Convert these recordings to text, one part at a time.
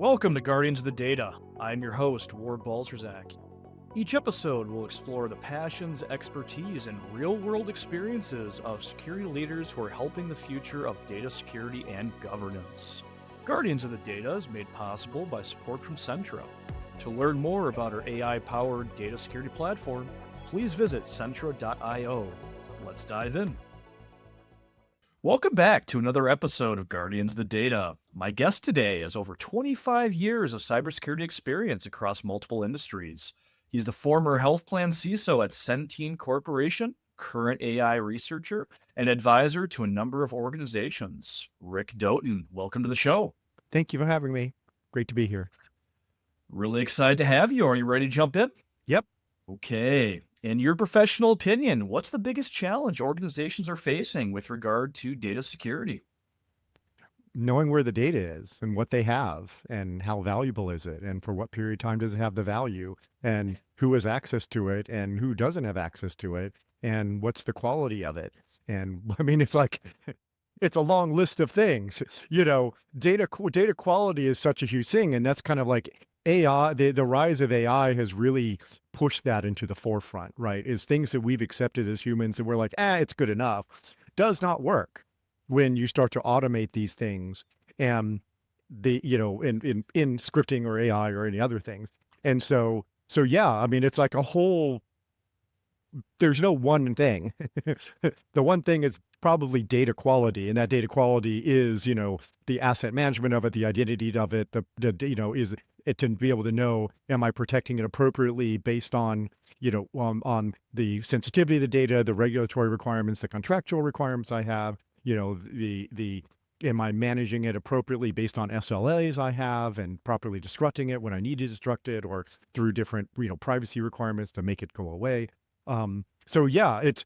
Welcome to Guardians of the Data. I'm your host, Ward Balzerzak. Each episode will explore the passions, expertise, and real world experiences of security leaders who are helping the future of data security and governance. Guardians of the Data is made possible by support from Centra. To learn more about our AI powered data security platform, please visit centra.io. Let's dive in. Welcome back to another episode of Guardians of the Data. My guest today has over 25 years of cybersecurity experience across multiple industries. He's the former Healthplan CISO at Centene Corporation, current AI researcher, and advisor to a number of organizations. Rick Doten, welcome to the show. Thank you for having me. Great to be here. Really excited to have you. Are you ready to jump in? Yep. Okay. In your professional opinion, what's the biggest challenge organizations are facing with regard to data security? Knowing where the data is and what they have and how valuable is it and for what period of time does it have the value and who has access to it and who doesn't have access to it and what's the quality of it. And I mean, it's like, it's a long list of things, data quality is such a huge thing. And that's kind of like AI, the rise of AI has really pushed that into the forefront, right? Is things that we've accepted as humans and we're like, it's good enough, does not work when you start to automate these things and in scripting or AI or any other things. And so yeah, I mean, it's like there's no one thing. The one thing is probably data quality, and that data quality is, the asset management of it, the identity of it, is it to be able to know, am I protecting it appropriately based on, on the sensitivity of the data, the regulatory requirements, the contractual requirements I have, am I managing it appropriately based on SLAs I have and properly destructing it when I need to destruct it or through different, privacy requirements to make it go away. So yeah, it's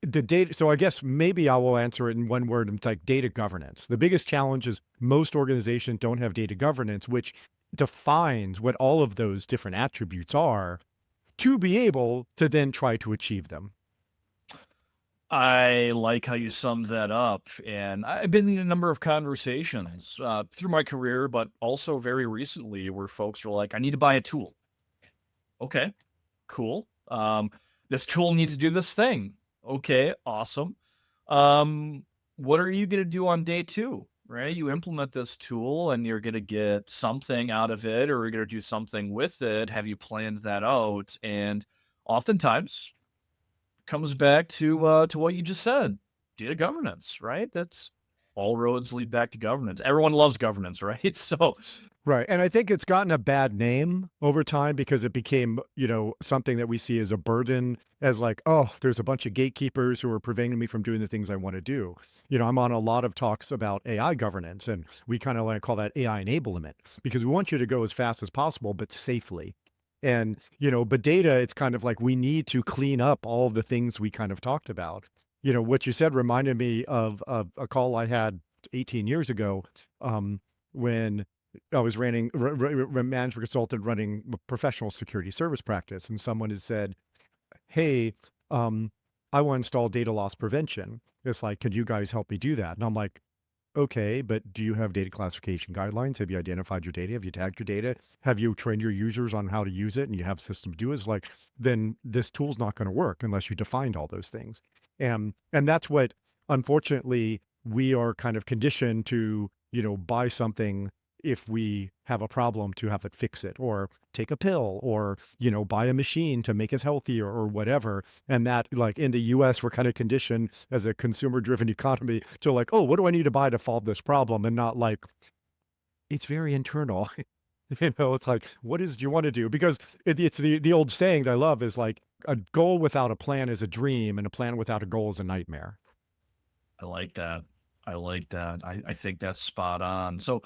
the data. So I guess maybe I will answer it in one word. It's like data governance. The biggest challenge is most organizations don't have data governance, which defines what all of those different attributes are to be able to then try to achieve them. I like how you summed that up. And I've been in a number of conversations through my career, but also very recently where folks are like, I need to buy a tool. Okay, cool. This tool needs to do this thing. Okay, awesome. What are you going to do on day two? Right? You implement this tool and you're going to get something out of it or you're going to do something with it. Have you planned that out? And oftentimes comes back to what you just said, data governance, right? That's all roads lead back to governance. Everyone loves governance, right? So Right. And I think it's gotten a bad name over time because it became, something that we see as a burden, as like, oh, there's a bunch of gatekeepers who are preventing me from doing the things I want to do. I'm on a lot of talks about AI governance, and we kind of like call that AI enablement because we want you to go as fast as possible, but safely. And, but data, it's kind of like we need to clean up all of the things we kind of talked about. What you said reminded me of a call I had 18 years ago when I was running management consultant running a professional security service practice. And someone had said, hey, I want to install data loss prevention. It's like, could you guys help me do that? And I'm like, okay, but do you have data classification guidelines? Have you identified your data? Have you tagged your data? Have you trained your users on how to use it? And you have systems to do it? It's like, then this tool's not going to work unless you defined all those things. And that's what, unfortunately, we are kind of conditioned to, buy something if we have a problem to have it fix it, or take a pill, or, buy a machine to make us healthier or whatever. And that, like in the US, we're kind of conditioned as a consumer driven economy to like, oh, what do I need to buy to solve this problem? And not like, it's very internal. It's like, what do you want to do? Because it's the old saying that I love is like, a goal without a plan is a dream and a plan without a goal is a nightmare. I like that. I think that's spot on. So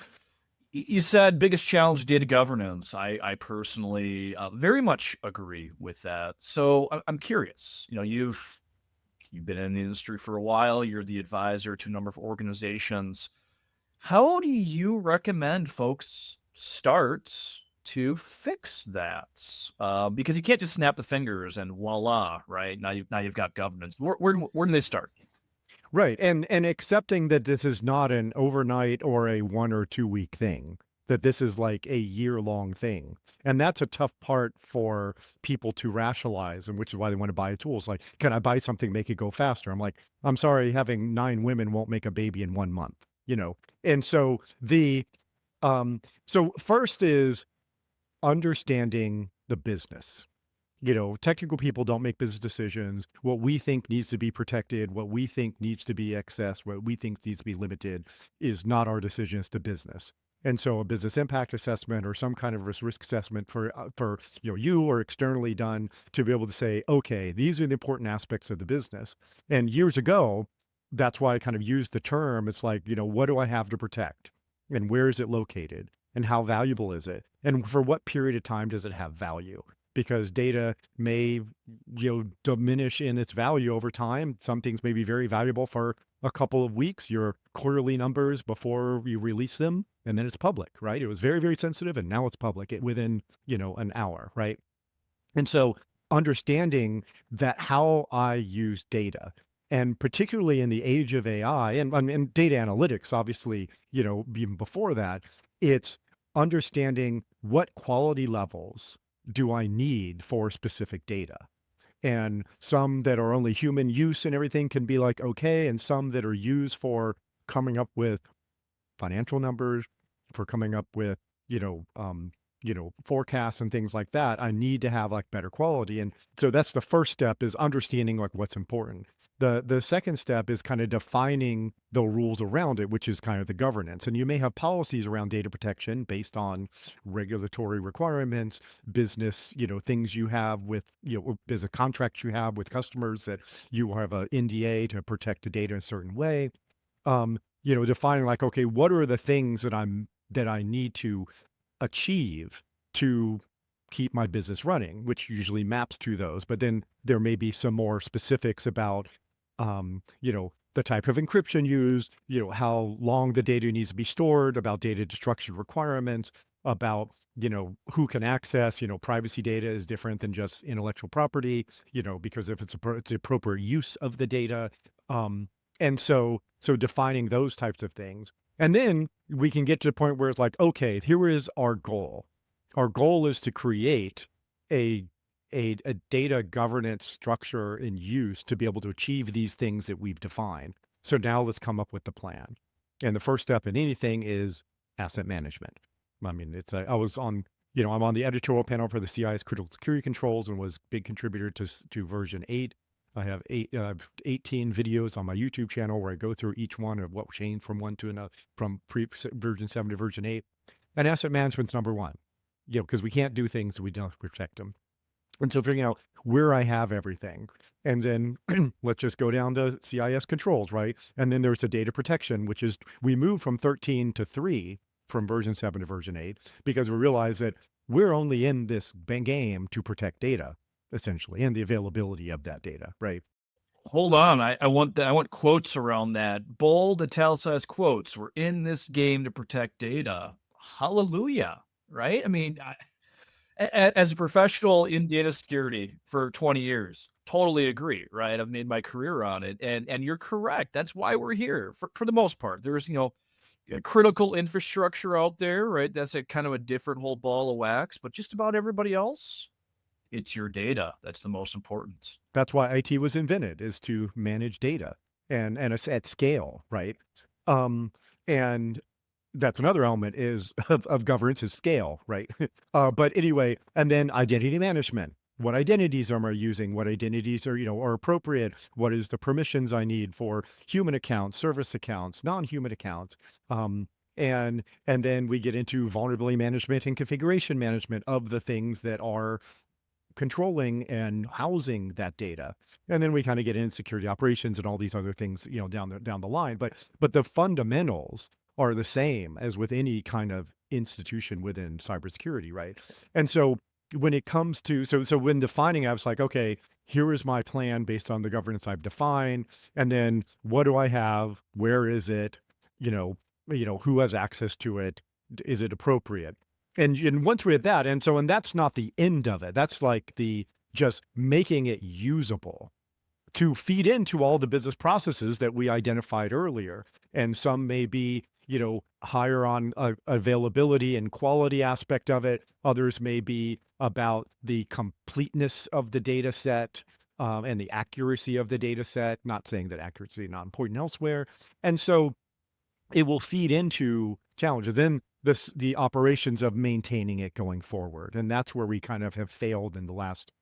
you said biggest challenge data governance. I personally very much agree with that. So I'm curious. You've been in the industry for a while. You're the advisor to a number of organizations. How do you recommend folks start to fix that? Because you can't just snap the fingers and voila, right? Now you've got governance. Where do they start? Right. And accepting that this is not an overnight or a 1 or 2 week thing. that this is like a year-long thing. And that's a tough part for people to rationalize, and which is why they want to buy tools. Like, can I buy something, make it go faster? I'm like, I'm sorry, having 9 women won't make a baby in 1 month, you know? And so so first is understanding the business. Technical people don't make business decisions. What we think needs to be protected, what we think needs to be accessed, what we think needs to be limited is not our decisions to business. And so a business impact assessment or some kind of risk assessment for you or externally done to be able to say, okay, these are the important aspects of the business. And years ago, that's why I kind of used the term. It's like, what do I have to protect? And where is it located? And how valuable is it? And for what period of time does it have value? Because data may diminish in its value over time. Some things may be very valuable for a couple of weeks, your quarterly numbers before you release them, and then it's public, right? It was very, very sensitive, and now it's public within an hour, right? And so understanding that how I use data, and particularly in the age of AI and data analytics, obviously, even before that, it's understanding what quality levels do I need for specific data. And some that are only human use and everything can be like, okay. And some that are used for coming up with financial numbers, for coming up with, forecasts and things like that, I need to have like better quality. And so that's the first step, is understanding like what's important. The second step is kind of defining the rules around it, which is kind of the governance. And you may have policies around data protection based on regulatory requirements, business, things you have with, business contracts you have with customers that you have a NDA to protect the data a certain way. Defining like, okay, what are the things that I need to achieve to keep my business running, which usually maps to those. But then there may be some more specifics about, the type of encryption used, how long the data needs to be stored, about data destruction requirements, about, who can access, privacy data is different than just intellectual property, because if it's the appropriate use of the data. And so defining those types of things. And then we can get to the point where it's like, okay, here is our goal. Our goal is to create a data governance structure and use to be able to achieve these things that we've defined. So now let's come up with the plan. And the first step in anything is asset management. I mean, I'm on the editorial panel for the CIS critical security controls and was big contributor to version 8. I have 18 videos on my YouTube channel where I go through each one of what changed from one to another, from version 7 to version 8. And asset management's number one, because we can't do things that we don't protect them. And so figuring out where I have everything. And then let's just go down to CIS controls, right? And then there's the data protection, which is we moved from 13 to 3 from version 7 to version 8, because we realize that we're only in this game to protect data, essentially, and the availability of that data, right? Hold on, I want quotes around that. Bold, italicized quotes. We're in this game to protect data. Hallelujah, right? I mean, as a professional in data security for 20 years, totally agree, right? I've made my career on it, and you're correct. That's why we're here for the most part. There's, critical infrastructure out there, right? That's a kind of a different whole ball of wax, but just about everybody else, it's your data that's the most important. That's why IT was invented, is to manage data and it's at scale, right? Um, and that's another element is of governance is scale, right? But anyway, and then identity management. What identities am I using? What identities are appropriate? What is the permissions I need for human accounts, service accounts, non-human accounts? And then we get into vulnerability management and configuration management of the things that are controlling and housing that data. And then we kind of get into security operations and all these other things, down the line. But the fundamentals are the same as with any kind of institution within cybersecurity, right? And so when it comes to so when defining, I was like, okay, here is my plan based on the governance I've defined, and then what do I have? Where is it? Who has access to it? Is it appropriate? And once we had that, and that's not the end of it. That's like the just making it usable to feed into all the business processes that we identified earlier. And some may be, higher on availability and quality aspect of it. Others may be about the completeness of the data set, and the accuracy of the data set. Not saying that accuracy is not important elsewhere. And so it will feed into challenges. Then the operations of maintaining it going forward. And that's where we kind of have failed in the last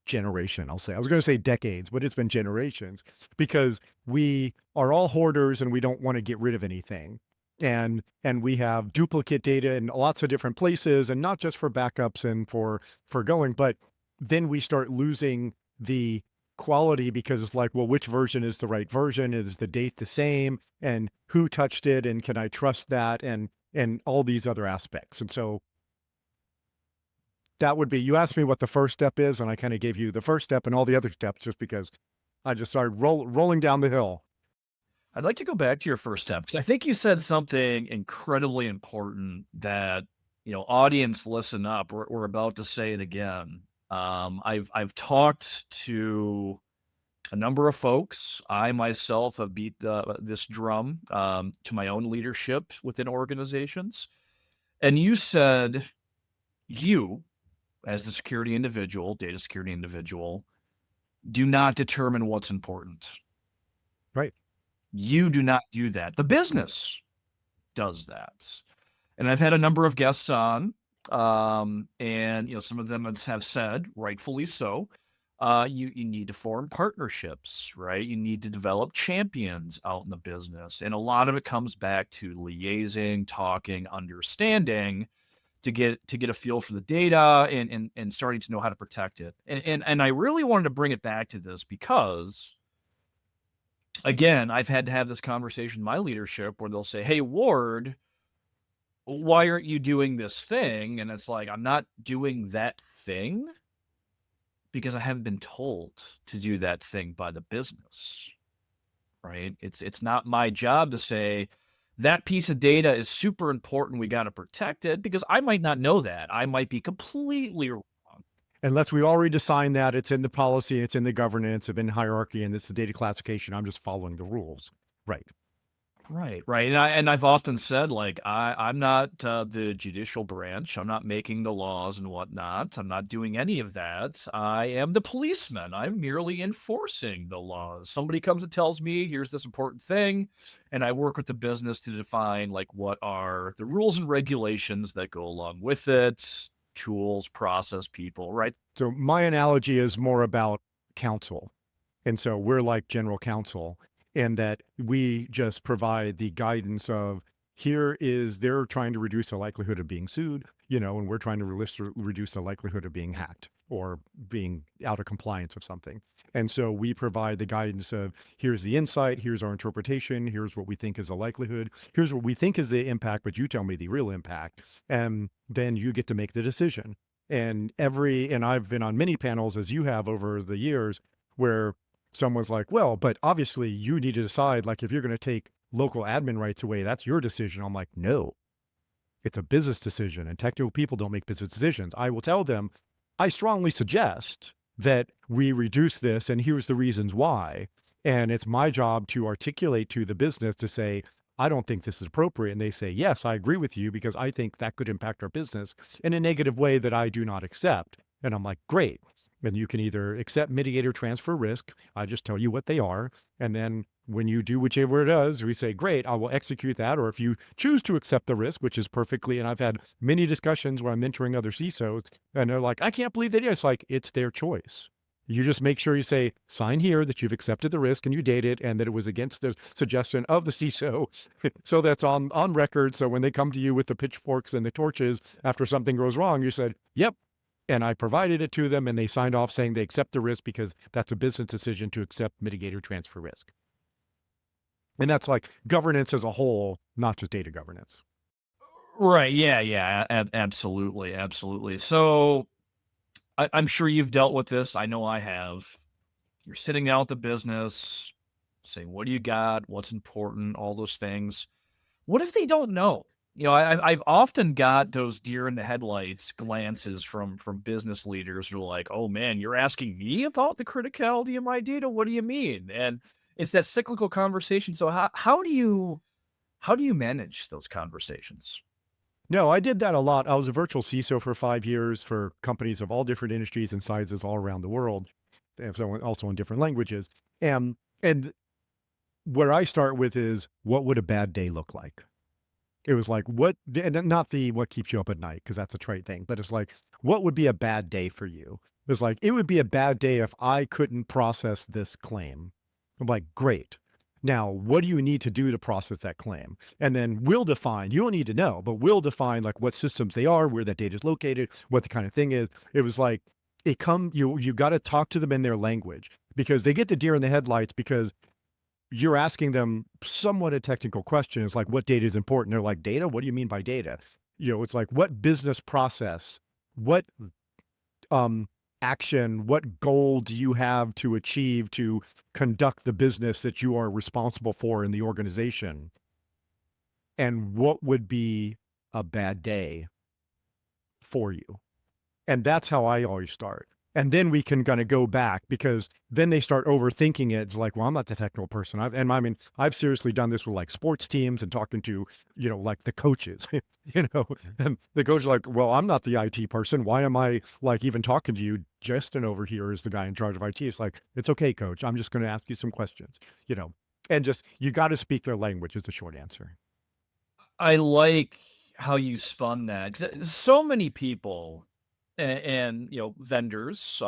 generation, I'll say. I was going to say decades, but it's been generations because we are all hoarders and we don't want to get rid of anything. And we have duplicate data in lots of different places, and not just for backups and for going, but then we start losing the quality because it's like, well, which version is the right version? Is the date the same? And who touched it? And can I trust that? And all these other aspects. And so that would be, you asked me what the first step is, and I kind of gave you the first step and all the other steps just because I just started rolling down the hill. I'd like to go back to your first step because I think you said something incredibly important that, audience, listen up. We're about to say it again. I've talked to a number of folks. I myself have beat this drum to my own leadership within organizations. And you said you, as the security individual, data security individual, do not determine what's important. Right. You do not do that. The business does that. And I've had a number of guests on, and some of them have said, rightfully so, you need to form partnerships, right? You need to develop champions out in the business, and a lot of it comes back to liaising, talking, understanding to get a feel for the data and starting to know how to protect it. And I really wanted to bring it back to this because, again, I've had to have this conversation in my leadership where they'll say, "Hey, Ward, why aren't you doing this thing?" And it's like, I'm not doing that thing because I haven't been told to do that thing by the business, right? It's not my job to say that piece of data is super important. We got to protect it because I might not know that. I might be completely wrong. Unless we already design that, it's in the policy, it's in the governance, it's in hierarchy, and it's the data classification. I'm just following the rules. Right. Right, right. And I've often said, like, I'm not the judicial branch. I'm not making the laws and whatnot. I'm not doing any of that. I am the policeman. I'm merely enforcing the laws. Somebody comes and tells me, here's this important thing, and I work with the business to define like what are the rules and regulations that go along with it, tools, process, people, right? So my analogy is more about counsel. And so we're like general counsel in that we just provide the guidance of, here is, they're trying to reduce the likelihood of being sued, and we're trying to reduce the likelihood of being hacked or being out of compliance of something. And so we provide the guidance of, here's the insight, here's our interpretation, here's what we think is a likelihood, here's what we think is the impact, but you tell me the real impact. And then you get to make the decision. And I've been on many panels, as you have over the years, where someone's like, well, but obviously you need to decide, like, if you're going to take local admin rights away, that's your decision. I'm like, no, it's a business decision, and technical people don't make business decisions. I will tell them, I strongly suggest that we reduce this, and here's the reasons why. And it's my job to articulate to the business to say, I don't think this is appropriate. And they say, yes, I agree with you because I think that could impact our business in a negative way that I do not accept. And I'm like, great. And you can either accept, mitigate, or transfer risk. I just tell you what they are. And then when you do whichever it is, we say, great, I will execute that. Or if you choose to accept the risk, which is perfectly, and I've had many discussions where I'm mentoring other CISOs, and they're like, I can't believe they did. It's like, it's their choice. You just make sure you say, sign here that you've accepted the risk and you date it and that it was against the suggestion of the CISO. So that's on record. So when they come to you with the pitchforks and the torches after something goes wrong, you said, yep. And I provided it to them and they signed off saying they accept the risk because that's a business decision to accept, mitigate, or transfer risk. And that's like governance as a whole, not just data governance. Right. Yeah. Yeah. Absolutely. Absolutely. So I'm sure you've dealt with this. I know I have. You're sitting down with the business, saying, what do you got? What's important? All those things. What if they don't know? I've often got those deer in the headlights glances from business leaders who are like, "Oh man, you're asking me about the criticality of my data? What do you mean?" And it's that cyclical conversation. So how do you How do you manage those conversations? No, I did that a lot. I was a virtual CISO for 5 years for companies of all different industries and sizes all around the world, and so also in different languages. And where I start with is, what would a bad day look like? It was like, what, and not the what keeps you up at night, because that's a trite thing, but it's like, what would be a bad day for you? It's like, it would be a bad day if I couldn't process this claim. I'm like, great. Now, what do you need to do to process that claim? And then we'll define, you don't need to know, but we'll define like what systems they are, where that data is located, what the kind of thing is. It was like, you got to talk to them in their language, because they get the deer in the headlights, because you're asking them somewhat a technical question. It's like, what data is important? They're like, data? What do you mean by data? It's like, what business process, what um, action, what goal do you have to achieve to conduct the business that you are responsible for in the organization? And what would be a bad day for you? And that's how I always start. And then we can kind of go back, because then they start overthinking it. It's like, well, I'm not the technical person. I've seriously done this with like sports teams and talking to, like the coaches, and the coach is like, well, I'm not the IT person. Why am I like even talking to you? Justin over here is the guy in charge of IT. It's like, it's okay, coach. I'm just going to ask you some questions, and just, you got to speak their language is the short answer. I like how you spun that. 'Cause, so many people and vendors,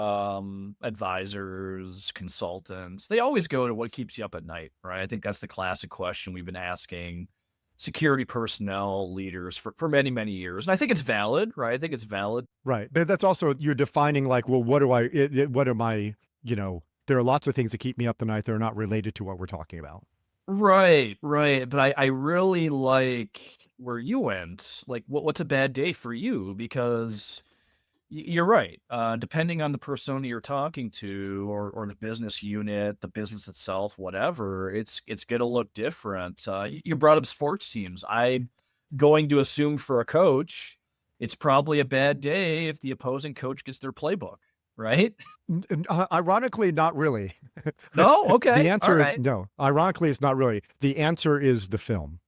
advisors, consultants, they always go to what keeps you up at night, right? I think that's the classic question we've been asking security personnel leaders for many, many years. And I think it's valid, right? I think it's valid. Right. But that's also, you're defining like, well, what do what am I, there are lots of things that keep me up the night that are not related to what we're talking about. Right, right. But I really like where you went. Like, what's a bad day for you? Because you're right. Depending on the persona you're talking to, or the business unit, the business itself, whatever, it's gonna look different. You brought up sports teams. I'm going to assume for a coach, it's probably a bad day if the opposing coach gets their playbook, right? Ironically, not really. No? The Okay. All answer is right. no. Ironically, it's not really. The answer is the film.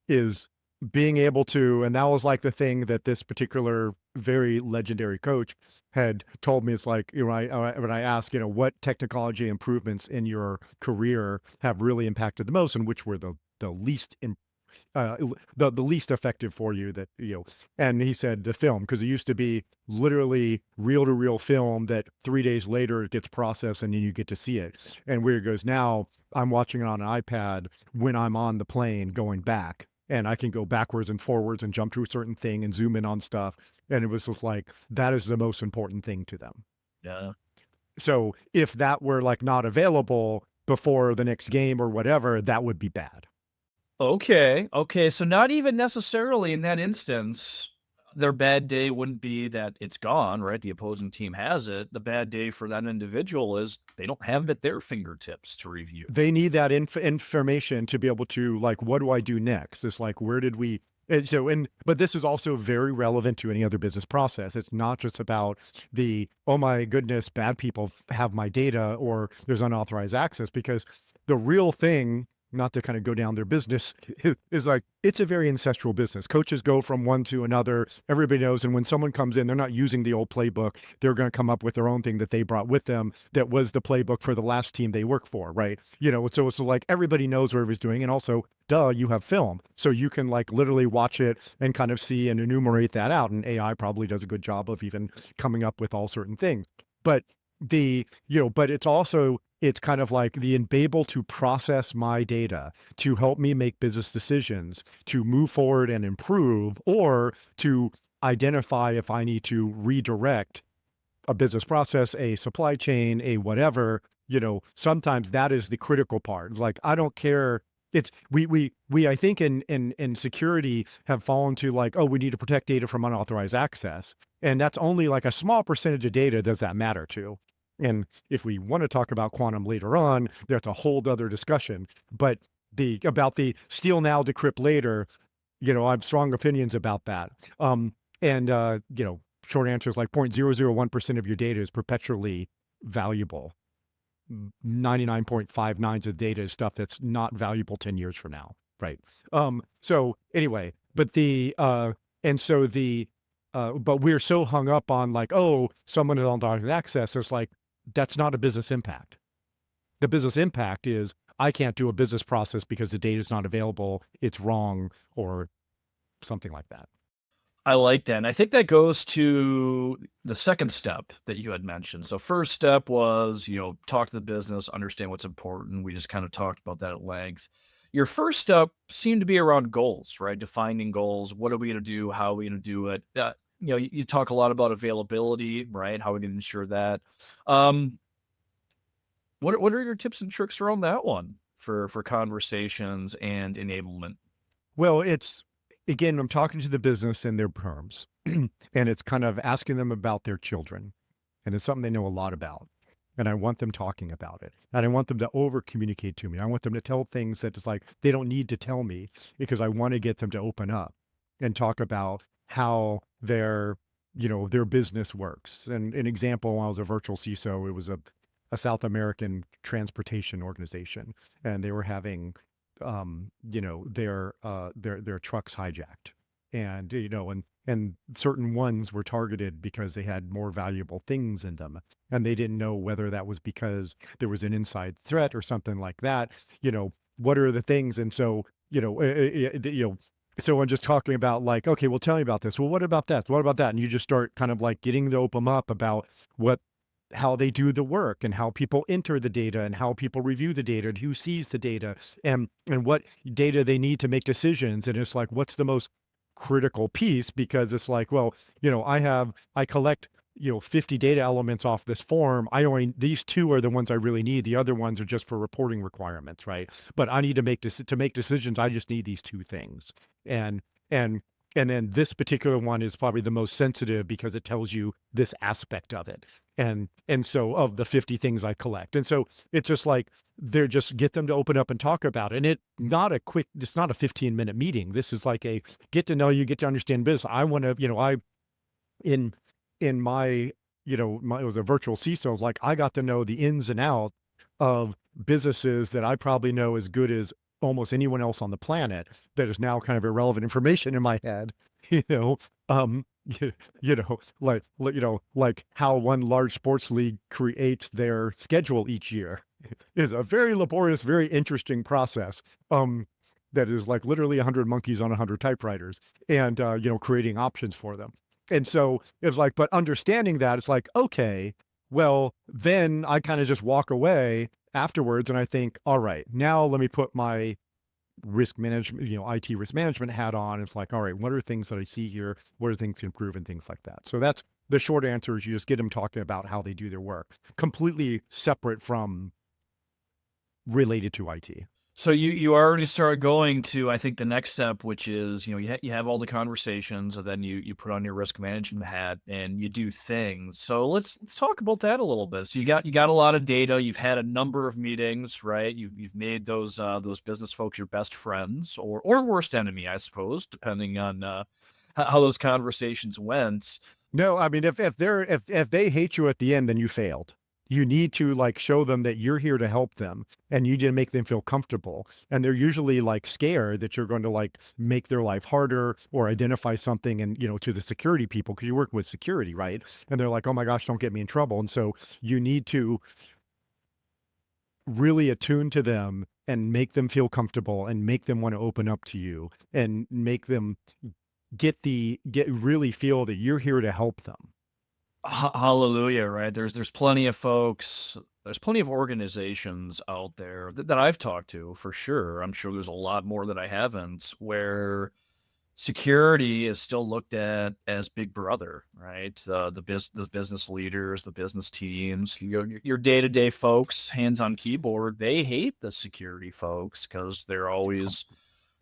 Is being able to, and that was like the thing that this particular very legendary coach had told me. It's like, when I asked, what technology improvements in your career have really impacted the most, and which were the least the least effective for you, that and he said the film, because it used to be literally reel to reel film that 3 days later it gets processed and then you get to see it. And where it goes now, I'm watching it on an iPad when I'm on the plane going back, and I can go backwards and forwards and jump to a certain thing and zoom in on stuff. And it was just like, that is the most important thing to them. Yeah. So if that were like not available before the next game or whatever, that would be bad. Okay. Okay. So not even necessarily in that instance, their bad day wouldn't be that it's gone, right? The opposing team has it. The bad day for that individual is they don't have it at their fingertips to review. They need that information to be able to, like, what do I do next? It's like, where did we, but this is also very relevant to any other business process. It's not just about the, oh my goodness, bad people have my data or there's unauthorized access, because the real thing, not to kind of go down their business, is like, it's a very ancestral business. Coaches go from one to another. Everybody knows. And when someone comes in, they're not using the old playbook. They're going to come up with their own thing that they brought with them that was the playbook for the last team they work for, right? So it's like, everybody knows what everybody's doing. And also, duh, you have film. So you can like literally watch it and kind of see and enumerate that out. And AI probably does a good job of even coming up with all certain things. But but it's also, it's kind of like the able to process my data to help me make business decisions, to move forward and improve, or to identify if I need to redirect a business process, a supply chain, a whatever. Sometimes that is the critical part. Like, I don't care. It's we I think in security have fallen to like, oh, we need to protect data from unauthorized access, and that's only like a small percentage of data does that matter to. And if we want to talk about quantum later on, that's a whole other discussion. But about the steal now, decrypt later, I have strong opinions about that. And short answer is like 0.001% of your data is perpetually valuable. 99.59s of data is stuff that's not valuable 10 years from now. Right. So anyway, but and so but we're so hung up on like, oh, someone is on direct access. It's like, that's not a business impact. The business impact is I can't do a business process because the data is not available. It's wrong or something like that. I like that. And I think that goes to the second step that you had mentioned. So first step was, talk to the business, understand what's important. We just kind of talked about that at length. Your first step seemed to be around goals, right? Defining goals. What are we going to do? How are we going to do it? You talk a lot about availability, right? How are we going to ensure that? Um, what are your tips and tricks around that one for conversations and enablement? Well, it's again, I'm talking to the business in their terms, and it's kind of asking them about their children, and it's something they know a lot about. And I want them talking about it. And I want them to over communicate to me. I want them to tell things that it's like they don't need to tell me because I want to get them to open up and talk about how their business works. And an example, when I was a virtual CISO, it was a South American transportation organization, and they were having their trucks hijacked, and and certain ones were targeted because they had more valuable things in them, and they didn't know whether that was because there was an inside threat or something like that. What are the things? And so so I'm just talking about like, okay, well, tell me about this. Well, what about that? What about that? And you just start kind of like getting to open them up about what how they do the work and how people enter the data and how people review the data and who sees the data and what data they need to make decisions. And it's like, what's the most critical piece? Because it's like, well, I collect 50 data elements off this form. These two are the ones I really need. The other ones are just for reporting requirements, right? But I need to make decisions. I just need these two things. And and and then this particular one is probably the most sensitive because it tells you this aspect of it. And so of the 50 things I collect. And so it's just like they're just get them to open up and talk about it. And it's not a 15-minute meeting. This is like a get to know you, get to understand business. I want to, in in my, it was a virtual CISO, like I got to know the ins and out of businesses that I probably know as good as almost anyone else on the planet, that is now kind of irrelevant information in my head, you know, um, like how one large sports league creates their schedule each year is a very laborious, very interesting process. That is like literally 100 monkeys on 100 typewriters, and creating options for them. And so it's like, but understanding that, it's like, okay, well, then I kind of just walk away afterwards and I think, all right, now let me put my risk management, IT risk management hat on. It's like, all right, what are things that I see here? What are things to improve and things like that? So that's the short answer, is you just get them talking about how they do their work, completely separate from related to IT. So you already started going to, I think, the next step, which is, you have all the conversations, and then you put on your risk management hat and you do things. So let's talk about that a little bit. So you got a lot of data. You've had a number of meetings, right? You've made those business folks your best friends or worst enemy, I suppose, depending on how those conversations went. No, I mean, if they hate you at the end, then you failed. You need to like show them that you're here to help them, and you need to make them feel comfortable. And they're usually like scared that you're going to like make their life harder or identify something, and to the security people, because you work with security, right? And they're like, oh my gosh, don't get me in trouble. And so you need to really attune to them and make them feel comfortable and make them want to open up to you and make them really feel that you're here to help them. Hallelujah, right? There's plenty of folks, there's plenty of organizations out there that I've talked to for sure. I'm sure there's a lot more that I haven't, where security is still looked at as Big Brother, right? The business leaders, the business teams, your day-to-day folks, hands on keyboard, they hate the security folks because they're always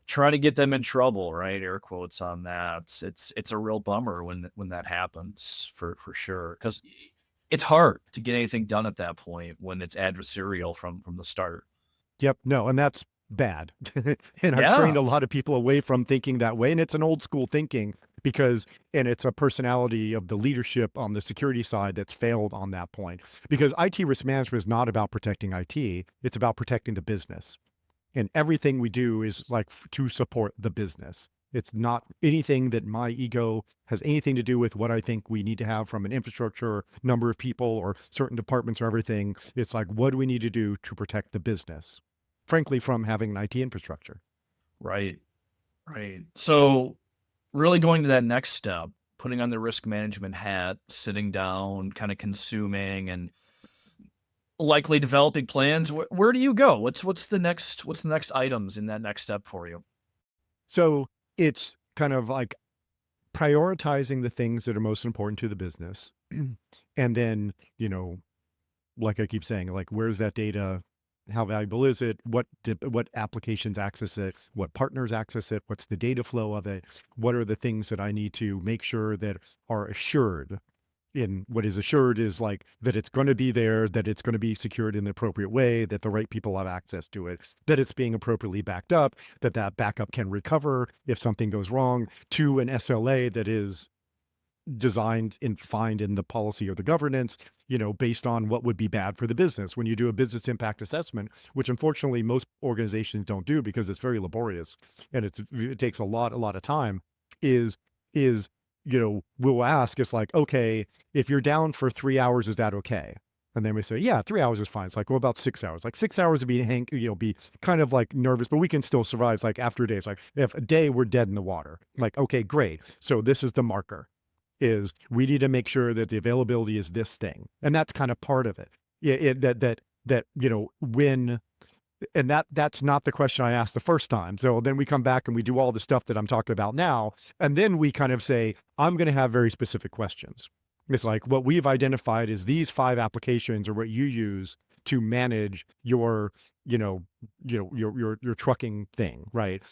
trying to get them in trouble, right? Air quotes on that. It's a real bummer when that happens for sure, because it's hard to get anything done at that point when it's adversarial from the start. Yep. No, and that's bad. And I've trained Yeah. a lot of people away from thinking that way. And it's an old school thinking because, and it's a personality of the leadership on the security side that's failed on that point. Because IT risk management is not about protecting IT, it's about protecting the business. And everything we do is like to support the business. It's not anything that my ego has anything to do with what I think we need to have from an infrastructure, number of people, or certain departments or everything. It's like, what do we need to do to protect the business? Frankly, from having an IT infrastructure. Right. Right. So really going to that next step, putting on the risk management hat, sitting down, kind of consuming and likely developing plans. Where do you go? What's the next items in that next step for you? So it's kind of like prioritizing the things that are most important to the business. And then, like I keep saying, like, where's that data? How valuable is it? What applications access it? What partners access it? What's the data flow of it? What are the things that I need to make sure that are assured? In what is assured is like that it's going to be there, that it's going to be secured in the appropriate way, that the right people have access to it, that it's being appropriately backed up, that that backup can recover if something goes wrong, to an SLA that is designed and defined in the policy or the governance, based on what would be bad for the business. When you do a business impact assessment, which unfortunately most organizations don't do because it's very laborious and it takes a lot of time, is is we'll ask, it's like, okay, if you're down for 3 hours, is that okay? And then we say, yeah, 3 hours is fine. It's like, well, about 6 hours. Like 6 hours would be kind of like nervous, but we can still survive. It's like after a day, it's like if a day we're dead in the water. Like, okay, great. So this is the marker, is we need to make sure that the availability is this thing. And that's kind of part of it. Yeah, when, and that's not the question I asked the first time. So then we come back and we do all the stuff that I'm talking about now. And then we kind of say, I'm going to have very specific questions. It's like, what we've identified is these 5 applications are what you use to manage your, your trucking thing, right?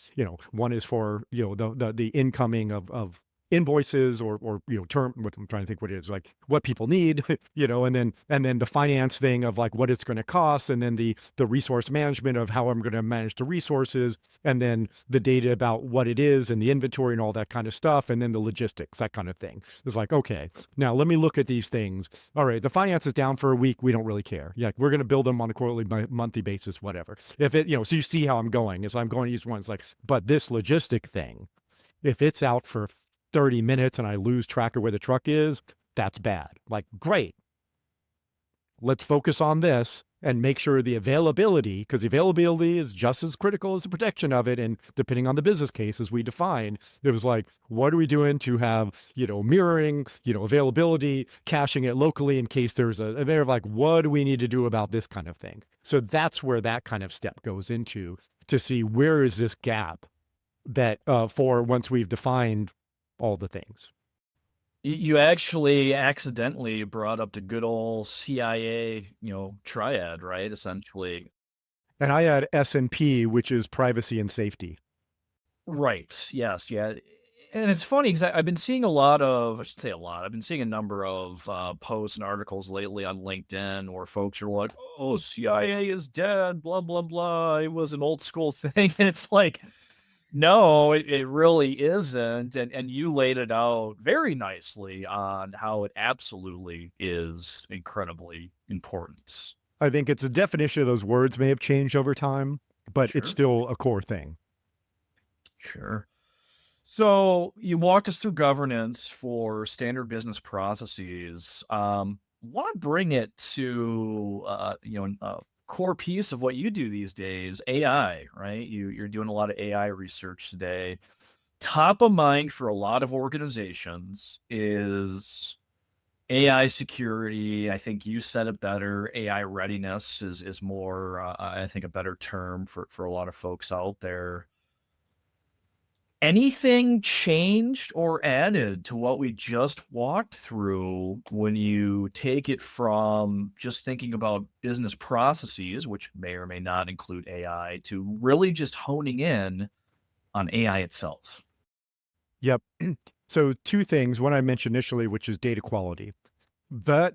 One is for, the incoming of invoices or term, what I'm trying to think what it is, like what people need, and then the finance thing of like what it's going to cost, and then the resource management of how I'm going to manage the resources, and then the data about what it is and the inventory and all that kind of stuff, and then the logistics, that kind of thing. It's like, okay, now let me look at these things. All right, the finance is down for a week, we don't really care. Yeah, we're going to build them on a quarterly, monthly basis, whatever. If it, so you see how I'm going, as I'm going to each one. It's like, but this logistic thing, if it's out for 30 minutes and I lose track of where the truck is, that's bad. Like, great. Let's focus on this and make sure the availability, because the availability is just as critical as the protection of it. And depending on the business case, as we define, it was like, what are we doing to have, mirroring, availability, caching it locally in case there's a matter of like, what do we need to do about this kind of thing? So that's where that kind of step goes into, to see where is this gap that for once we've defined all the things. You actually accidentally brought up the good old CIA, triad, right? Essentially. And I add S&P, which is privacy and safety. Right. Yes. Yeah. And it's funny because I've been seeing a lot of, I should say a lot, I've been seeing a number of posts and articles lately on LinkedIn where folks are like, oh, CIA is dead, blah, blah, blah. It was an old school thing. And it's like, no, it really isn't. And you laid it out very nicely on how it absolutely is incredibly important. I think it's a definition of those words may have changed over time, but it's Sure. still a core thing. Sure. So you walked us through governance for standard business processes. Want to bring it to a core piece of what you do these days, AI, right? You're doing a lot of AI research today. Top of mind for a lot of organizations is AI security. I think you said it better. AI readiness is more, I think, a better term for a lot of folks out there. Anything changed or added to what we just walked through when you take it from just thinking about business processes, which may or may not include AI, to really just honing in on AI itself? Yep. So two things. One I mentioned initially, which is data quality. Those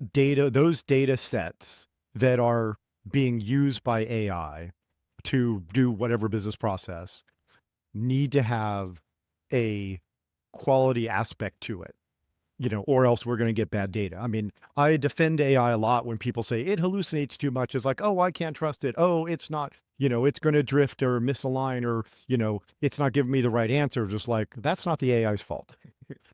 data sets that are being used by AI to do whatever business process need to have a quality aspect to it, or else we're going to get bad data. I mean, I defend AI a lot when people say it hallucinates too much. It's like, oh, I can't trust it. Oh, it's not, it's going to drift or misalign, or, it's not giving me the right answer. Just like, that's not the AI's fault.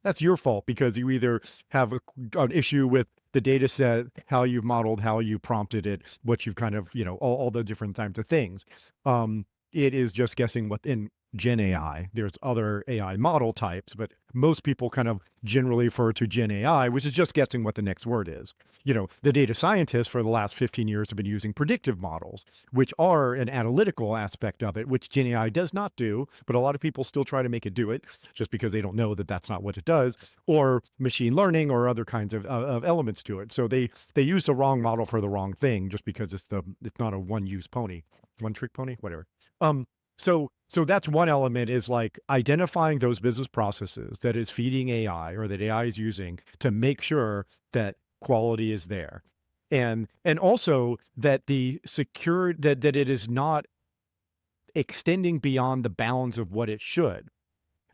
That's your fault because you either have an issue with the data set, how you've modeled, how you prompted it, what you've kind of, all the different types of things. It is just guessing what in Gen AI. There's other AI model types, but most people kind of generally refer to Gen AI, which is just guessing what the next word is. The data scientists for the last 15 years have been using predictive models, which are an analytical aspect of it, which Gen AI does not do, but a lot of people still try to make it do it just because they don't know that that's not what it does, or machine learning or other kinds of elements to it. So they use the wrong model for the wrong thing just because it's not a one-use pony, one-trick pony, whatever. So that's one element, is like identifying those business processes that is feeding AI or that AI is using to make sure that quality is there. And also that the secure that it is not extending beyond the bounds of what it should.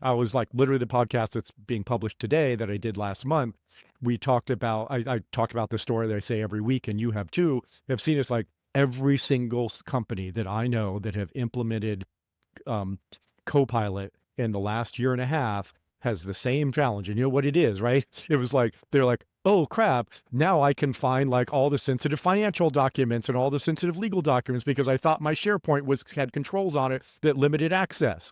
I was like, literally the podcast that's being published today that I did last month, we talked about, I talked about the story that I say every week, and you have too, have seen. It's like every single company that I know that have implemented Copilot in the last year and a half has the same challenge. And you know what it is, right? It was like, they're like, oh crap, now I can find like all the sensitive financial documents and all the sensitive legal documents because I thought my SharePoint had controls on it that limited access.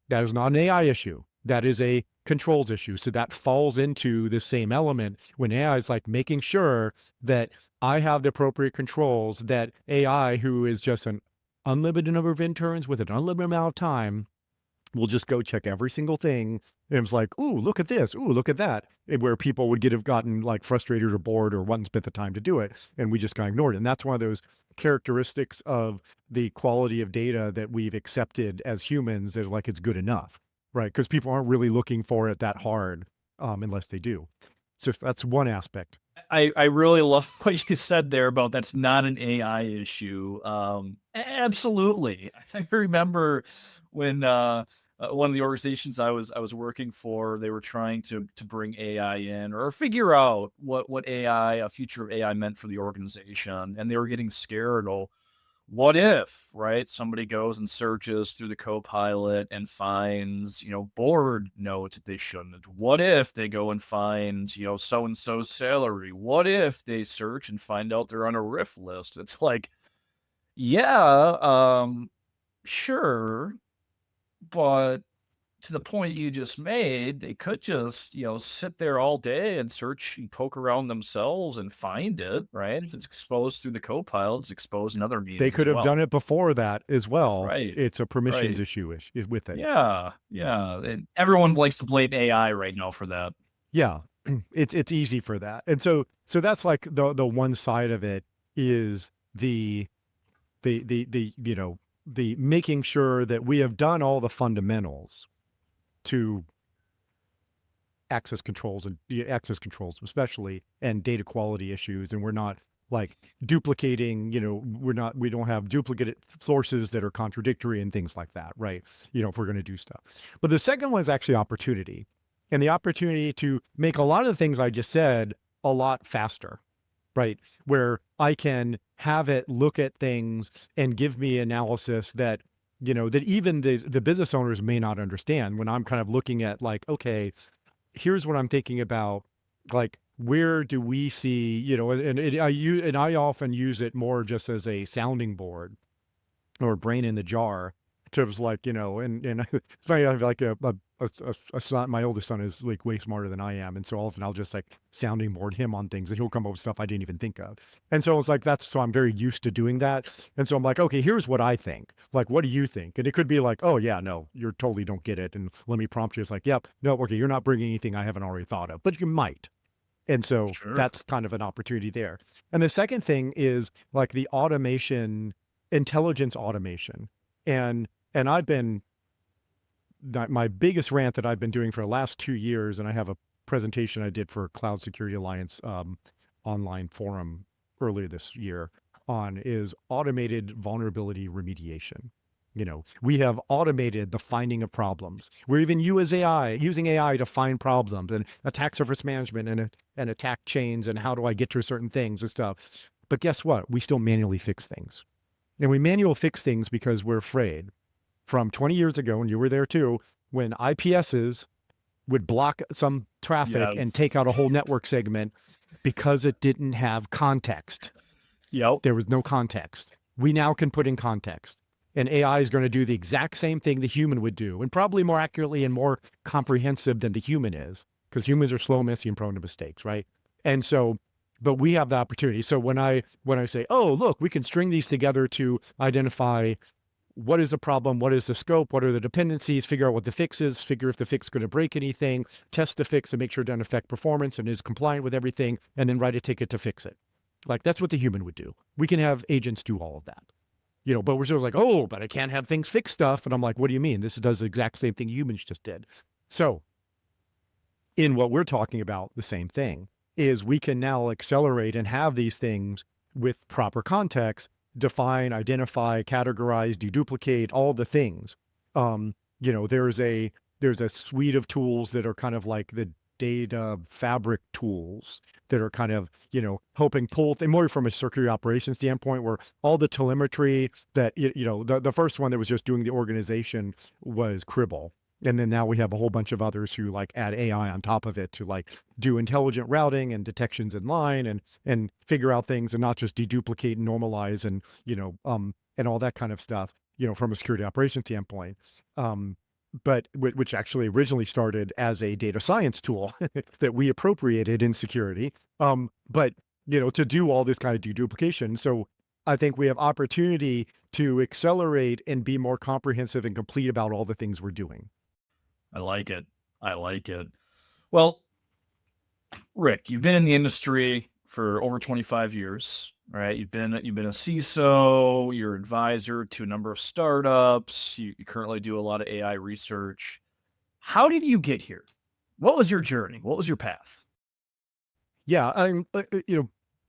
That is not an AI issue. That is a controls issue. So that falls into the same element when AI is like making sure that I have the appropriate controls, that AI, who is just an unlimited number of interns with an unlimited amount of time, will just go check every single thing. And it was like, ooh, look at this. Ooh, look at that. Where people would have gotten like frustrated or bored or wouldn't spend the time to do it. And we just got ignored. And that's one of those characteristics of the quality of data that we've accepted as humans, that like it's good enough, right? Because people aren't really looking for it that hard unless they do. So that's one aspect. I really love what you said there about that's not an AI issue. Absolutely. I remember when one of the organizations I was working for, they were trying to bring AI in or figure out what AI, a future of AI meant for the organization, and they were getting scared. Oh, what if, right? Somebody goes and searches through the Copilot and finds, board notes that they shouldn't. What if they go and find, so and so's salary? What if they search and find out they're on a RIF list? It's like, yeah, sure, but to the point you just made, they could just, sit there all day and search and poke around themselves and find it, right? If it's exposed through the Copilot, it's exposed in other They means could as have done well. it before that as well. Right. It's a permissions Right. issue with it. Yeah. Yeah. And everyone likes to blame AI right now for that. Yeah, it's easy for that. And so that's like the one side of it, is the the making sure that we have done all the fundamentals to access controls especially, and data quality issues, and we're not like duplicating, we don't have duplicate sources that are contradictory and things like that, right? If we're going to do stuff. But the second one is actually opportunity, and the opportunity to make a lot of the things I just said a lot faster, right? Where I can have it look at things and give me analysis that, that even the business owners may not understand, when I'm kind of looking at like, okay, here's what I'm thinking about, like, where do we see, and I often use it more just as a sounding board or brain in the jar, to was like, and it's funny, I have like a son. My oldest son is like way smarter than I am, and so often I'll just like sounding board him on things, and he'll come up with stuff I didn't even think of. And so it's like, so I'm very used to doing that. And so I'm like, okay, here's what I think. Like, what do you think? And it could be like, oh yeah, no, you're totally don't get it, and let me prompt you. It's like, yep, no, okay, you're not bringing anything I haven't already thought of, but you might. And so Sure. that's kind of an opportunity there. And the second thing is like the automation, intelligence automation. And I've been, my biggest rant that I've been doing for the last 2 years, and I have a presentation I did for Cloud Security Alliance online forum earlier this year on, is automated vulnerability remediation. We have automated the finding of problems. We're even using AI to find problems and attack surface management and attack chains and how do I get to certain things and stuff. But guess what? We still manually fix things. And we manual fix things because we're afraid. From 20 years ago, and you were there too, when IPSs would block some traffic and Yes. take out a whole network segment because it didn't have context. Yep. There was no context. We now can put in context. And AI is going to do the exact same thing the human would do, and probably more accurately and more comprehensive than the human is, because humans are slow, messy, and prone to mistakes, right? And so, but we have the opportunity. So when I say, oh, look, we can string these together to identify what is the problem, what is the scope, what are the dependencies, figure out what the fix is, figure if the fix is going to break anything, test the fix and make sure it doesn't affect performance and is compliant with everything, and then write a ticket to fix it. Like that's what the human would do. We can have agents do all of that. But we're sort of like, oh, but I can't have things fix stuff. And I'm like, what do you mean? This does the exact same thing humans just did. So in what we're talking about, the same thing is we can now accelerate and have these things with proper context, define, identify, categorize, deduplicate, all the things. There's a suite of tools that are kind of like the data fabric tools that are kind of, helping pull more from a security operations standpoint, where all the telemetry that, the first one that was just doing the organization was Cribble. And then now we have a whole bunch of others who like add AI on top of it to like do intelligent routing and detections in line and figure out things and not just deduplicate and normalize and all that kind of stuff, from a security operations standpoint. But which actually originally started as a data science tool that we appropriated in security. But to do all this kind of deduplication. So I think we have opportunity to accelerate and be more comprehensive and complete about all the things we're doing. I like it. I like it. Well, Rick, you've been in the industry for over 25 years, right? You've been a CISO, you're advisor to a number of startups, you currently do a lot of AI research. How did you get here? What was your journey? What was your path? Yeah,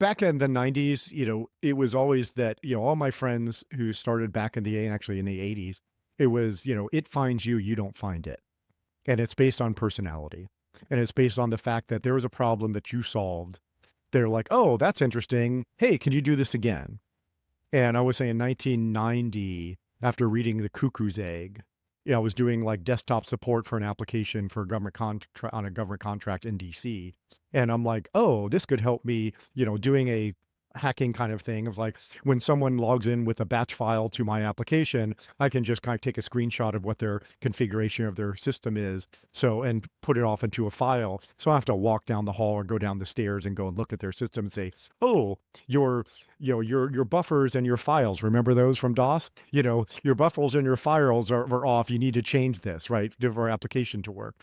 back in the 90s, it was always that, all my friends who started back in the actually in the 80s, it was, it finds you, you don't find it. And it's based on personality. And it's based on the fact that there was a problem that you solved. They're like, oh, that's interesting. Hey, can you do this again? And I was saying 1990, after reading The Cuckoo's Egg, I was doing like desktop support for an application for a government contract on a government contract in DC. And I'm like, oh, this could help me, doing a hacking kind of thing of like when someone logs in with a batch file to my application, I can just kind of take a screenshot of what their configuration of their system is. So, and put it off into a file. So I have to walk down the hall or go down the stairs and go and look at their system and say, oh, your buffers and your files, remember those from DOS? Your buffers and your files are off. You need to change this, right? For our application to work.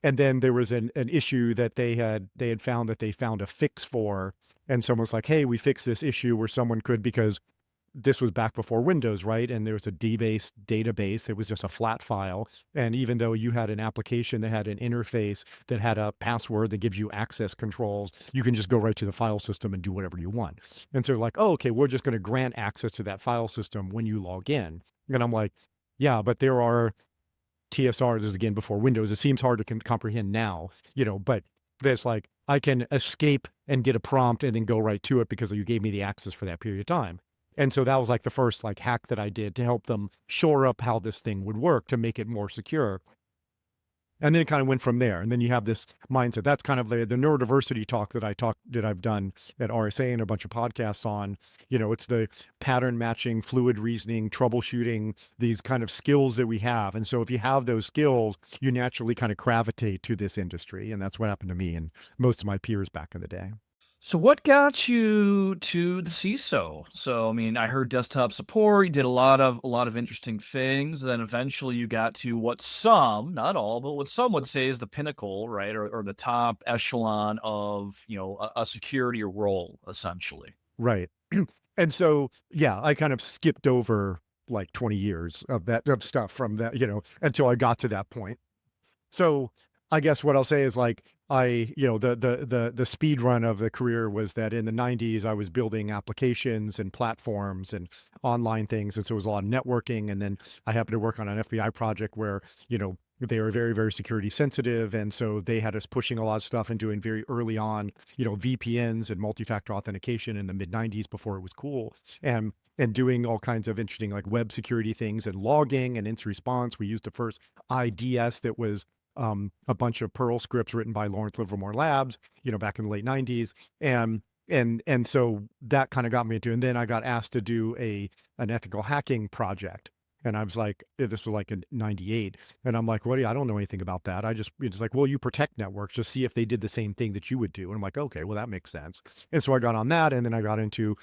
And then there was an issue that they had found that they found a fix for, and someone was like, hey, we fixed this issue where someone could, because this was back before Windows, right? And there was a DBase database. It was just a flat file. And even though you had an application that had an interface that had a password that gives you access controls, you can just go right to the file system and do whatever you want. And so they're like, oh, okay, we're just going to grant access to that file system when you log in. And I'm like, yeah, but there are TSR, this is again before Windows. It seems hard to comprehend now, but there's like, I can escape and get a prompt and then go right to it because you gave me the access for that period of time. And so that was like the first like hack that I did to help them shore up how this thing would work to make it more secure. And then it kind of went from there. And then you have this mindset. That's kind of the neurodiversity talk that I've done at RSA and a bunch of podcasts on. It's the pattern matching, fluid reasoning, troubleshooting, these kind of skills that we have. And so if you have those skills, you naturally kind of gravitate to this industry. And that's what happened to me and most of my peers back in the day. So what got you to the CISO? So I mean, I heard desktop support, you did a lot of interesting things, then eventually you got to what some, not all, but what some would say is the pinnacle, right? Or the top echelon of, a security role, essentially. Right. And so, yeah, I kind of skipped over like 20 years of that of stuff from that, until I got to that point. So I guess what I'll say is like the speed run of the career was that in the 90s I was building applications and platforms and online things, and so it was a lot of networking. And then I happened to work on an FBI project where they were very, very security sensitive, and so they had us pushing a lot of stuff and doing very early on VPNs and multi-factor authentication in the mid 90s before it was cool, and doing all kinds of interesting like web security things and logging and incident response. We used the first IDS that was a bunch of Perl scripts written by Lawrence Livermore Labs, back in the late 90s. And so that kind of got me into, and then I got asked to do an ethical hacking project. And I was like, this was like in 98. And I'm like, I don't know anything about that. It's like, well, you protect networks, just see if they did the same thing that you would do. And I'm like, okay, well, that makes sense. And so I got on that. And then I got into,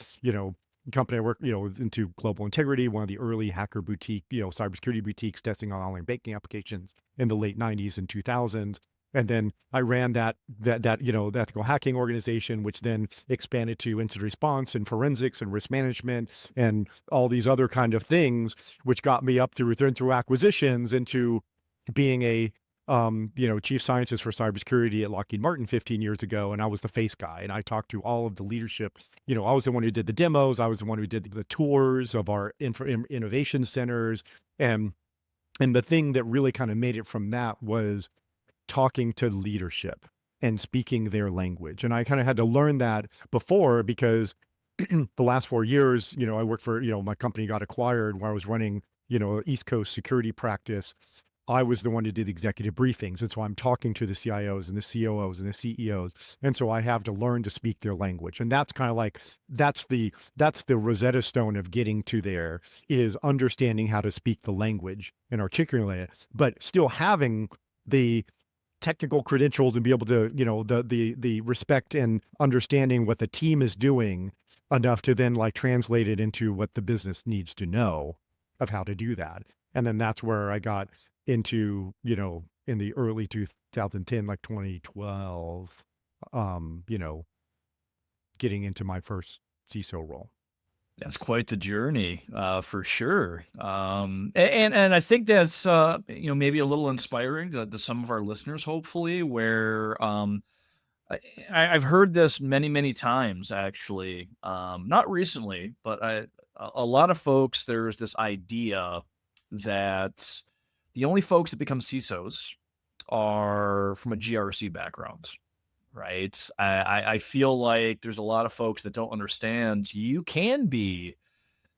company I work, into global integrity, one of the early hacker boutique, cybersecurity boutiques testing on online banking applications in the late 90s and 2000s. And then I ran the ethical hacking organization, which then expanded to incident response and forensics and risk management and all these other kind of things, which got me up through acquisitions into being a chief scientist for cybersecurity at Lockheed Martin 15 years ago. And I was the face guy, and I talked to all of the leadership. I was the one who did the demos. I was the one who did the tours of our innovation centers. And the thing that really kind of made it from that was talking to leadership and speaking their language. And I kind of had to learn that before, because the last 4 years, I worked for, my company got acquired where I was running, East Coast security practice. I was the one who did the executive briefings. And so I'm talking to the CIOs and the COOs and the CEOs. And so I have to learn to speak their language. And that's kind of like, that's the Rosetta Stone of getting to there, is understanding how to speak the language and articulate it, but still having the technical credentials and be able to, the respect and understanding what the team is doing enough to then like translate it into what the business needs to know of how to do that. And then that's where I got into, in the early 2010, like 2012, getting into my first CISO role. That's quite the journey, for sure. And I think that's maybe a little inspiring to some of our listeners, hopefully, where I've heard this many times actually. Not recently, but a lot of folks, there's this idea that the only folks that become CISOs are from a GRC background, right? I feel like there's a lot of folks that don't understand you can be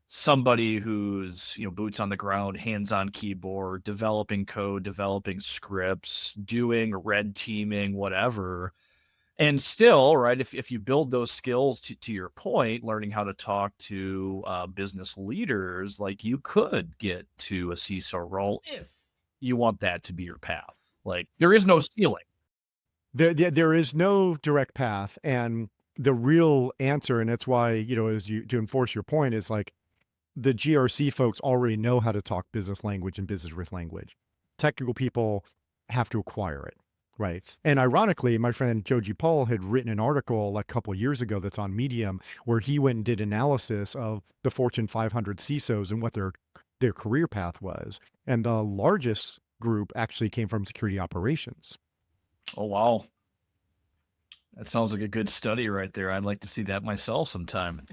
somebody who's, boots on the ground, hands on keyboard, developing code, developing scripts, doing red teaming, whatever. And still, right, if you build those skills to your point, learning how to talk to business leaders, like you could get to a CISO role if you want that to be your path. Like there is no ceiling. There is no direct path, and the real answer, and that's why, as you to enforce your point, is like the GRC folks already know how to talk business language and business risk language. Technical people have to acquire it, right? And ironically, my friend Joji Paul had written an article like a couple of years ago that's on Medium, where he went and did analysis of the Fortune 500 CISOs and what their career path was, and the largest group actually came from security operations. Oh, wow. That sounds like a good study right there. I'd like to see that myself sometime.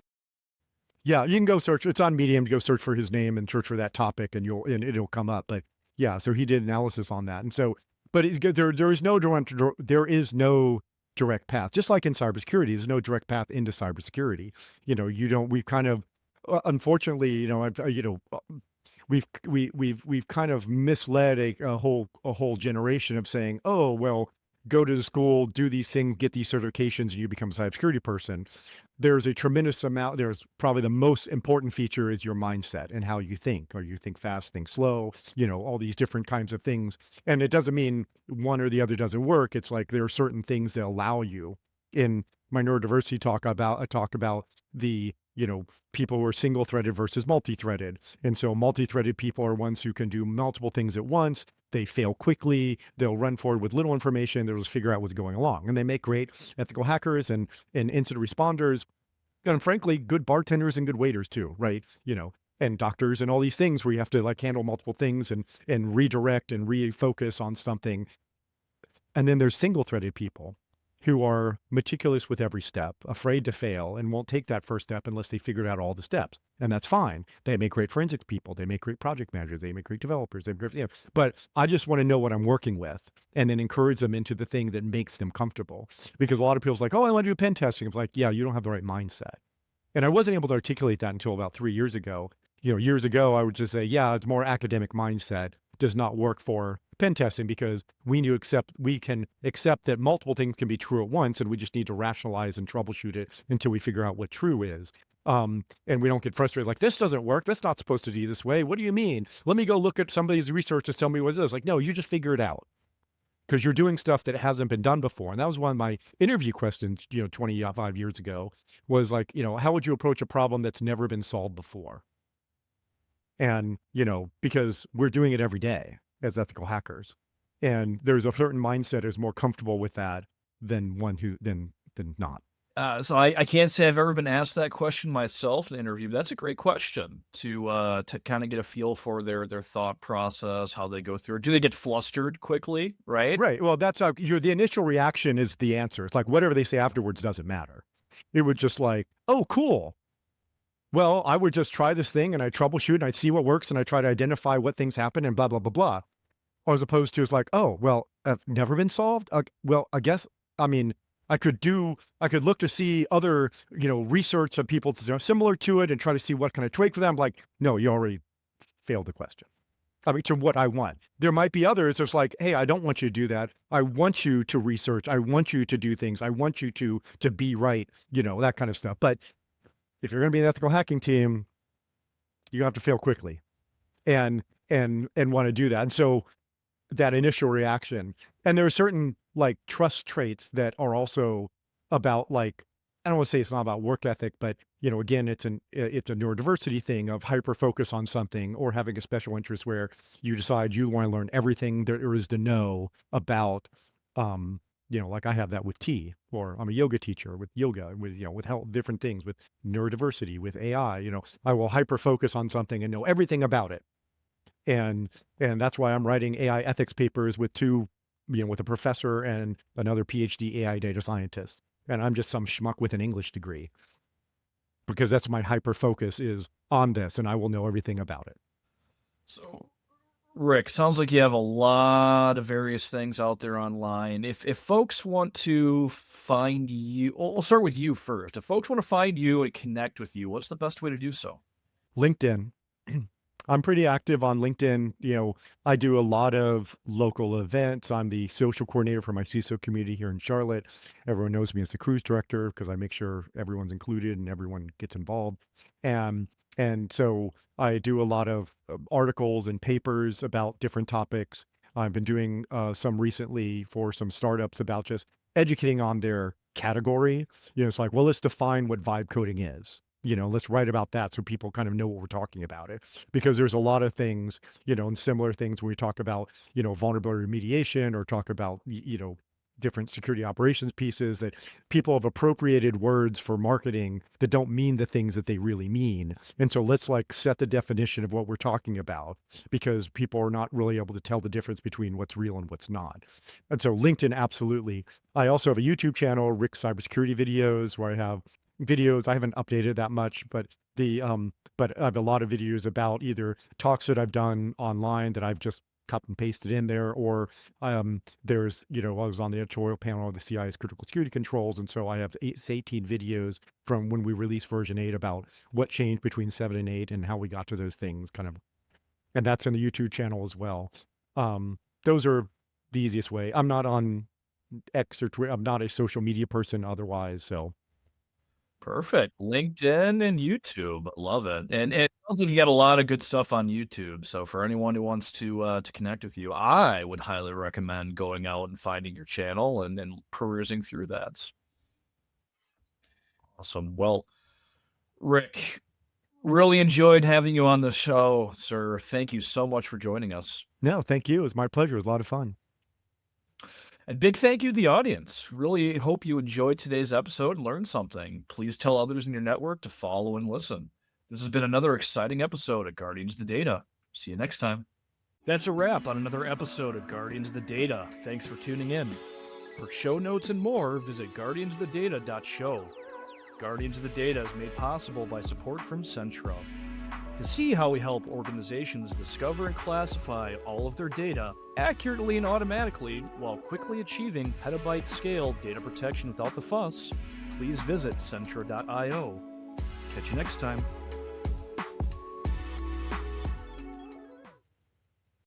Yeah, you can go search. It's on Medium. To go search for his name and search for that topic, and it'll come up. But yeah, so he did analysis on that, and so, but there is no direct path. Just like in cybersecurity, there's no direct path into cybersecurity. You don't. We've kind of, unfortunately, we've kind of misled a whole generation of saying, oh well, go to the school, do these things, get these certifications, and you become a cybersecurity person. There's a tremendous amount. There's probably the most important feature is your mindset and how you think, or you think fast, think slow, all these different kinds of things. And it doesn't mean one or the other doesn't work. It's like there are certain things that allow you. In my neurodiversity talk, I talk about the, people who are single threaded versus multi-threaded. And so multi-threaded people are ones who can do multiple things at once. They fail quickly. They'll run forward with little information. They'll just figure out what's going along. And they make great ethical hackers and incident responders. And frankly, good bartenders and good waiters too, right? And doctors and all these things where you have to like handle multiple things and redirect and refocus on something. And then there's single-threaded people who are meticulous with every step, afraid to fail, and won't take that first step unless they figured out all the steps. And that's fine. They make great forensics people. They make great project managers. They make great developers. But I just want to know what I'm working with and then encourage them into the thing that makes them comfortable. Because a lot of people's like, oh, I want to do pen testing. It's like, yeah, you don't have the right mindset. And I wasn't able to articulate that until about 3 years ago. Years ago, I would just say, yeah, it's more academic mindset does not work for pen testing because we can accept that multiple things can be true at once, and we just need to rationalize and troubleshoot it until we figure out what true is. And we don't get frustrated like this doesn't work. That's not supposed to be this way. What do you mean? Let me go look at somebody's research and tell me what it is. Like, no, you just figure it out because you're doing stuff that hasn't been done before. And that was one of my interview questions, 25 years ago was like, how would you approach a problem that's never been solved before? And, because we're doing it every day as ethical hackers. And there's a certain mindset is more comfortable with that than one who than not. So I can't say I've ever been asked that question myself in an interview. But that's a great question to kind of get a feel for their thought process, how they go through it. Do they get flustered quickly? Right? Right. Well, that's how the initial reaction is the answer. It's like whatever they say afterwards doesn't matter. It would just like, oh, cool. Well, I would just try this thing and I troubleshoot and I see what works and I try to identify what things happen and blah, blah, blah, blah. Or as opposed to it's like, oh, well, never been solved. Well, I guess, I mean, I could look to see other, research of people that are similar to it and try to see what can I tweak for them. Like, no, you already failed the question. I mean, to what I want. There might be others that's like, hey, I don't want you to do that. I want you to research. I want you to do things. I want you to be right, that kind of stuff. But if you're going to be an ethical hacking team, you have to fail quickly and want to do that. And so that initial reaction, and there are certain like trust traits that are also about like, I don't want to say it's not about work ethic, but again, it's a neurodiversity thing of hyper focus on something or having a special interest where you decide you want to learn everything there is to know about, like I have that with tea, or I'm a yoga teacher with yoga, with, with health, different things, with neurodiversity, with AI, I will hyper focus on something and know everything about it. And that's why I'm writing AI ethics papers with with a professor and another PhD AI data scientist. And I'm just some schmuck with an English degree because that's my hyper focus is on this and I will know everything about it. So Rick, sounds like you have a lot of various things out there online. If folks want to find you, we'll start with you first. If folks want to find you and connect with you, what's the best way to do so? LinkedIn. I'm pretty active on LinkedIn. I do a lot of local events. I'm the social coordinator for my CISO community here in Charlotte. Everyone knows me as the cruise director because I make sure everyone's included and everyone gets involved. And and so I do a lot of articles and papers about different topics. I've been doing some recently for some startups about just educating on their category. It's like, well, let's define what vibe coding is. Let's write about that so people kind of know what we're talking about it. Because there's a lot of things, and similar things when we talk about, vulnerability remediation or talk about, different security operations pieces that people have appropriated words for marketing that don't mean the things that they really mean. And so let's like set the definition of what we're talking about because people are not really able to tell the difference between what's real and what's not. And so LinkedIn, absolutely. I also have a YouTube channel, Rick's Cybersecurity Videos, where I have videos. I haven't updated that much, but I have a lot of videos about either talks that I've done online that I've just cut and pasted in there, or there's, I was on the editorial panel of the CIA's critical security controls. And so I have 18 videos from when we released version 8 about what changed between 7 and 8 and how we got to those things kind of, and that's in the YouTube channel as well. Those are the easiest way. I'm not on X or Twitter. I'm not a social media person otherwise. So Perfect. LinkedIn and YouTube. Love it. And it sounds like you got a lot of good stuff on YouTube. So for anyone who wants to connect with you, I would highly recommend going out and finding your channel and perusing through that. Awesome. Well, Rick, really enjoyed having you on the show, sir. Thank you so much for joining us. no, thank you. It was my pleasure. It was a lot of fun. And big thank you to the audience. Really hope you enjoyed today's episode and learned something. Please tell others in your network to follow and listen. This has been another exciting episode of Guardians of the Data. See you next time. That's a wrap on another episode of Guardians of the Data. Thanks for tuning in. For show notes and more, visit guardiansofthedata.show. Guardians of the Data is made possible by support from Centra. To see how we help organizations discover and classify all of their data accurately and automatically while quickly achieving petabyte-scale data protection without the fuss, please visit centra.io. Catch you next time.